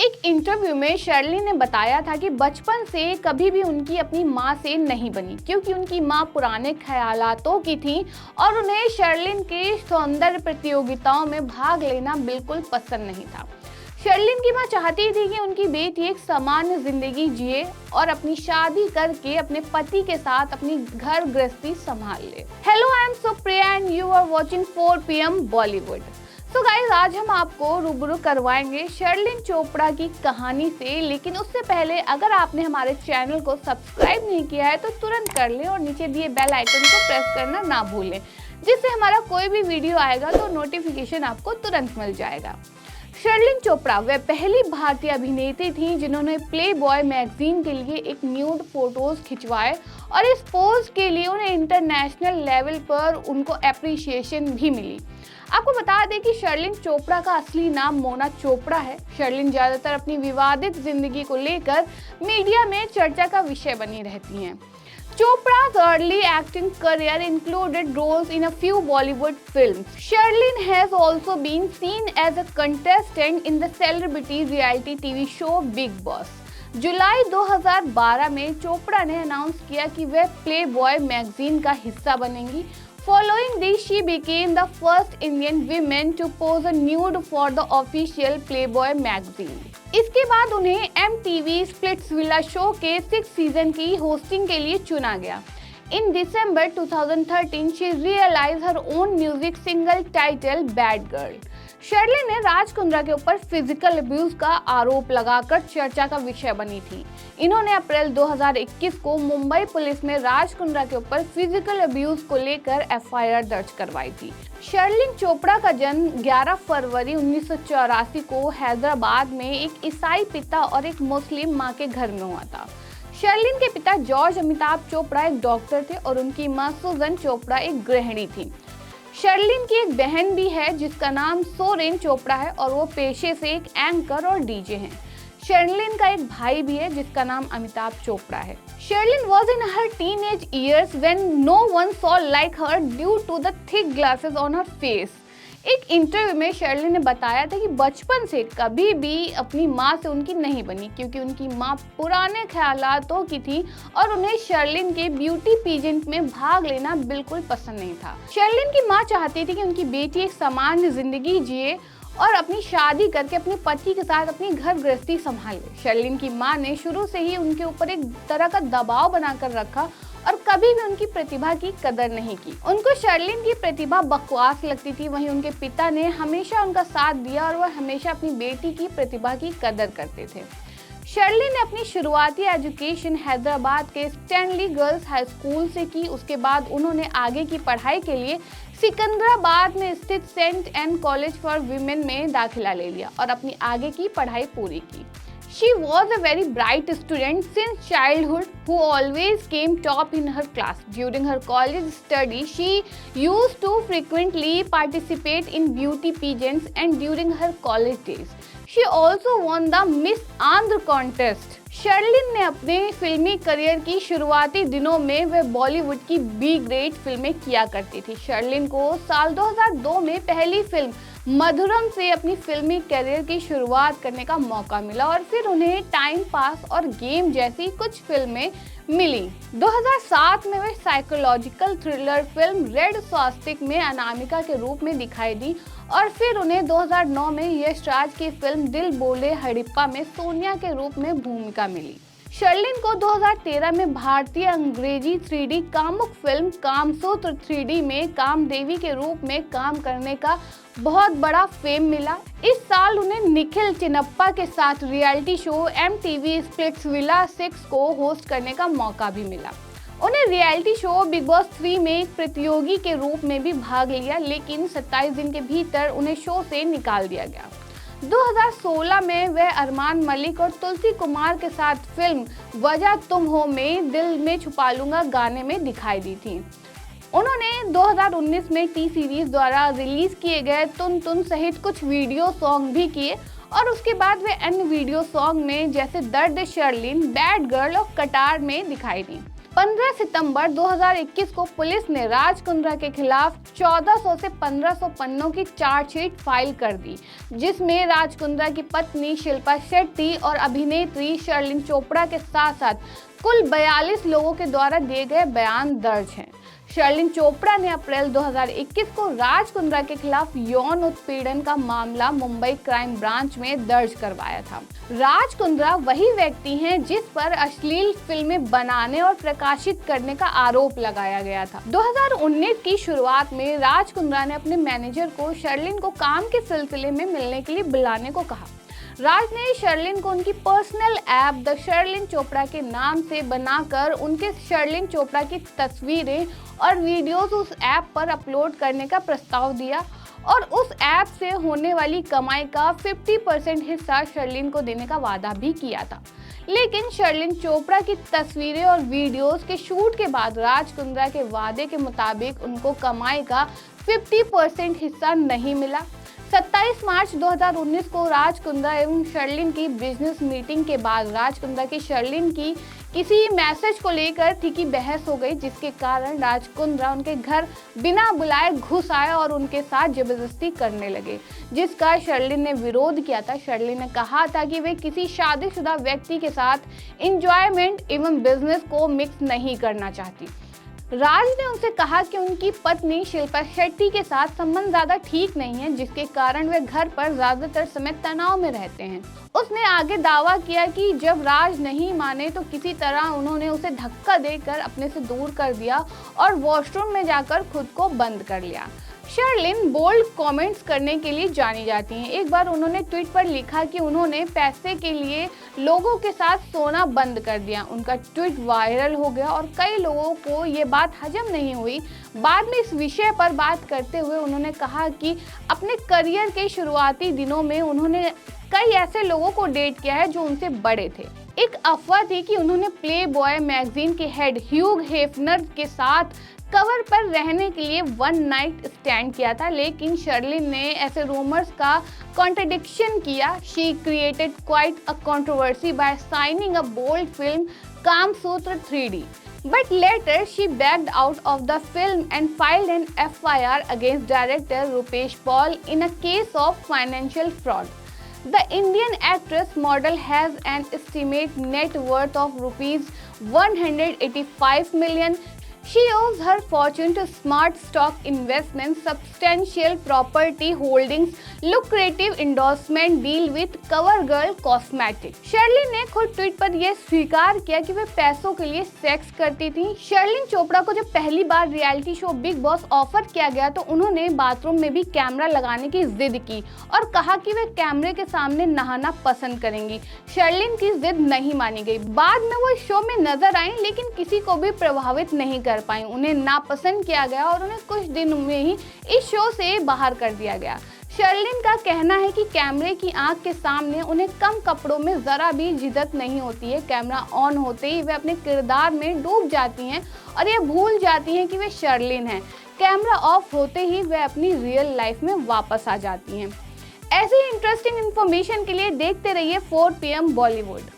एक इंटरव्यू में शर्लिन ने बताया था कि बचपन से कभी भी उनकी अपनी माँ से नहीं बनी, क्योंकि उनकी माँ पुराने ख्यालातों की थी और उन्हें शर्लिन के सौंदर्य प्रतियोगिताओं में भाग लेना बिल्कुल पसंद नहीं था। शर्लिन की माँ चाहती थी कि उनकी बेटी एक सामान्य जिंदगी जिए और अपनी शादी करके अपने पति के साथ अपनी घर गृहस्थी संभाल ले। Hello, I am Supriya and you are watching 4 PM Bollywood. तो गाइस, आज हम आपको रूबरू करवाएंगे शर्लिन चोपड़ा की कहानी से। लेकिन उससे पहले अगर आपने हमारे चैनल को सब्सक्राइब नहीं किया है तो तुरंत कर लें और नीचे दिए बेल आइकन को प्रेस करना ना भूलें, जिससे हमारा कोई भी वीडियो आएगा तो नोटिफिकेशन आपको तुरंत मिल जाएगा। शर्लिन चोपड़ा वह पहली भारतीय अभिनेत्री थी जिन्होंने प्लेबॉय मैगजीन के लिए एक न्यूड फोटोज खिंचवाए और इस पोज के लिए उन्हें इंटरनेशनल लेवल पर उनको एप्रिसिएशन भी मिली। आपको बता दें कि शर्लिन चोपड़ा का असली नाम मोना चोपड़ा है। शर्लिन ज्यादातर अपनी विवादित जिंदगी को लेकर मीडिया में चर्चा का विषय बनी रहती हैं। Chopra's early acting career included roles in a few Bollywood films. Sherlyn has also been seen as a contestant in the celebrity reality TV show Bigg Boss. जुलाई 2012 में चोपड़ा ने अनाउंस किया कि वह प्लेबॉय मैगजीन का हिस्सा बनेंगी। Following this, she became the first Indian woman to pose a nude for the official Playboy magazine. इसके बाद उन्हें MTV स्प्लिट्सविला शो के 6th सीजन की होस्टिंग के लिए चुना गया। In December 2013, she realized her own music single titled Bad Girl. Sherlyn ने राज कुंद्रा के ऊपर फिजिकल अब्यूज का आरोप लगाकर चर्चा का विषय बनी थी। इन्होंने अप्रैल 2021 को मुंबई पुलिस में राज कुंद्रा के ऊपर फिजिकल अब्यूज को लेकर FIR दर्ज करवाई थी। शर्लिन चोपड़ा का जन्म 11 फरवरी 1984 को हैदराबाद में एक ईसाई पिता और एक मुस्लिम मां के घर में हुआ था। शर्लिन के पिता जॉर्ज अमिताभ चोपड़ा एक डॉक्टर थे और उनकी मां सुजन चोपड़ा एक गृहिणी थी। शर्लिन की एक बहन भी है जिसका नाम सोरेन चोपड़ा है और वो पेशे से एक एंकर और DJ हैं। शर्लिन का एक भाई भी है जिसका नाम अमिताभ चोपड़ा है। Sherlyn was in her teenage years when no one saw like her due to the thick glasses on her face. एक इंटरव्यू में शर्लिन ने बताया था कि बचपन से कभी भी अपनी माँ से उनकी नहीं बनी, क्योंकि उनकी माँ पुराने ख्यालातों की थी और उन्हें शर्लिन के ब्यूटी पीजेंट में भाग लेना बिल्कुल पसंद नहीं था। शर्लिन की माँ चाहती थी कि उनकी बेटी एक सामान्य जिंदगी जिए और अपनी शादी करके अपने पति के साथ अपनी घर गृहस्थी संभाले। शर्लिन की माँ ने शुरू से ही उनके ऊपर एक तरह का दबाव बनाकर रखा और कभी भी उनकी प्रतिभा की कदर नहीं की। उनको शर्लिन की प्रतिभा बकवास लगती थी। वहीं उनके पिता ने हमेशा उनका साथ दिया और वह हमेशा अपनी बेटी की प्रतिभा की कदर करते थे। शर्लिन ने अपनी शुरुआती एजुकेशन हैदराबाद के स्टैनली गर्ल्स हाई स्कूल से की। उसके बाद उन्होंने आगे की पढ़ाई के लिए सिकंदराबाद में स्थित Saint Ann college for women में दाखिला ले लिया और अपनी आगे की पढ़ाई पूरी की। She was a very bright student since childhood who always came top in her class. During her college study, she used to frequently participate in beauty pageants and during her college days, she also won the Miss Andhra contest. Sherlyn ने अपने फिल्मी career की शुरुआती दिनों में वह बॉलीवुड की B grade फिल्में किया करती थी। शर्लिन को साल 2002 में पहली फिल्म मधुरम से अपनी फिल्मी करियर की शुरुआत करने का मौका मिला और फिर उन्हें टाइम पास और गेम जैसी कुछ फिल्में मिली। 2007 में वे साइकोलॉजिकल थ्रिलर फिल्म रेड स्वास्तिक में अनामिका के रूप में दिखाई दी और फिर उन्हें 2009 में यश राज की फिल्म दिल बोले हड़प्पा में सोनिया के रूप में भूमिका मिली। शर्लिन को 2013 में भारतीय अंग्रेजी 3D कामुक फिल्म कामसूत्र 3D में कामदेवी के रूप में काम करने का बहुत बड़ा फेम मिला। इस साल उन्हें निखिल चिन्नप्पा के साथ रियलिटी शो MTV स्प्लिट्सविला 6 को होस्ट करने का मौका भी मिला। उन्हें रियलिटी शो बिग बॉस 3 में एक प्रतियोगी के रूप में भी भाग लिया, लेकिन 27 दिन के भीतर उन्हें शो से निकाल दिया गया। 2016 में वह अरमान मलिक और तुलसी कुमार के साथ फिल्म वजह तुम हो में दिल में छुपा लूंगा गाने में दिखाई दी थी। उन्होंने 2019 में टी सीरीज द्वारा रिलीज किए गए तुन तुन सहित कुछ वीडियो सॉन्ग भी किए और उसके बाद वे अन्य वीडियो सॉन्ग में जैसे दर्द शर्लिन, बैड गर्ल और कटार में दिखाई दी। 15 सितंबर 2021 को पुलिस ने राज कुंद्रा के खिलाफ 1400 से 1500 पन्नों की चार्जशीट फाइल कर दी, जिसमें राज कुंद्रा की पत्नी शिल्पा शेट्टी और अभिनेत्री शर्लिन चोपड़ा के साथ साथ कुल 42 लोगों के द्वारा दिए गए बयान दर्ज हैं। शर्लिन चोपड़ा ने अप्रैल 2021 को राज कुंद्रा के खिलाफ यौन उत्पीड़न का मामला मुंबई क्राइम ब्रांच में दर्ज करवाया था। राज कुंद्रा वही व्यक्ति हैं जिस पर अश्लील फिल्में बनाने और प्रकाशित करने का आरोप लगाया गया था। 2019 की शुरुआत में राज कुंद्रा ने अपने मैनेजर को शर्लिन को काम के सिलसिले में मिलने के लिए बुलाने को कहा। राज ने शर्लिन को उनकी personal app the Sherlyn Chopra के नाम से बनाकर उनके शर्लिन चोपड़ा की तस्वीरें और वीडियोस उस ऐप पर अपलोड करने का प्रस्ताव दिया और उस ऐप से होने वाली कमाई का 50% हिस्सा शर्लिन को देने का वादा भी किया था। लेकिन शर्लिन चोपड़ा की तस्वीरें और वीडियोस के शूट के बाद राज कुंद्रा के वादे के मुताबिक उनको कमाई का 50% हिस्सा नहीं मिला। 27 मार्च 2019 को राज कुंद्रा एवं शर्लिन की बिजनेस मीटिंग के बाद राज कुंद्रा की शर्लिन की किसी मैसेज को लेकर तीखी बहस हो गई, जिसके कारण राज कुंद्रा उनके घर बिना बुलाए घुस आए और उनके साथ जबरदस्ती करने लगे, जिसका शर्लिन ने विरोध किया था। शर्लिन ने कहा था कि वे किसी शादीशुदा व्यक्ति के साथ एंजॉयमेंट एवं बिजनेस को मिक्स नहीं करना चाहती। राज ने उनसे कहा कि उनकी पत्नी शिल्पा शेट्टी के साथ संबंध ज्यादा ठीक नहीं है, जिसके कारण वे घर पर ज्यादातर समय तनाव में रहते हैं। उसने आगे दावा किया कि जब राज नहीं माने तो किसी तरह उन्होंने उसे धक्का देकर अपने से दूर कर दिया और वॉशरूम में जाकर खुद को बंद कर लिया। शर्लिन बोल्ड कमेंट्स करने के लिए जानी जाती हैं। एक बार उन्होंने ट्वीट पर लिखा कि उन्होंने पैसे के लिए लोगों के साथ सोना बंद कर दिया। उनका ट्वीट वायरल हो गया और कई लोगों को ये बात हजम नहीं हुई। बाद में इस विषय पर बात करते हुए उन्होंने कहा कि अपने करियर के शुरुआती दिनों में उन्होंने कई ऐसे लोगों को डेट किया है जो उनसे बड़े थे। एक अफवाह थी कि उन्होंने प्ले बॉय मैगजीन के हेड ह्यूग हेफनर के साथ कवर पर रहने के लिए वन नाइट स्टैंड किया था, लेकिन शर्लिन ने ऐसे रूमर्स का कॉन्ट्रडिक्शन किया। She created quite a controversy by signing a bold film Kamasutra 3D. But later she backed out of the film and filed an FIR against director Rupesh Paul in a case of financial fraud. The Indian actress model has an estimated net worth of rupees 185 million. She owes her fortune to smart stock investments, substantial property holdings, lucrative endorsement deal with CoverGirl Cosmetics. Sherlyn ने खुद tweet पर यह स्वीकार किया कि वे पैसों के लिए सेक्स करती थी। शर्लिन चोपड़ा को जब पहली बार reality show Bigg Boss offer किया गया तो उन्होंने बाथरूम में भी कैमरा लगाने की जिद की और कहा कि वे कैमरे के सामने नहाना पसंद करेंगी। शर्लिन की जिद नहीं मानी गई। बाद में वो इस शो में नजर आई, लेकिन किसी को भी प्रभावित नहीं कर पाई। उन्हें नापसंद किया गया और उन्हें कुछ दिन में ही इस शो से बाहर कर दिया गया। शर्लिन का कहना है कि कैमरे की आंख के सामने उन्हें कम कपड़ों में जरा भी झिझक नहीं होती है। कैमरा ऑन होते ही वे अपने किरदार में डूब जाती हैं और ये भूल जाती हैं कि वे शर्लिन हैं। कैमरा ऑफ होते ही वे अपनी रियल लाइफ में वापस आ जाती हैं। ऐसी इंटरेस्टिंग इन्फॉर्मेशन के लिए देखते रहिए 4 PM बॉलीवुड।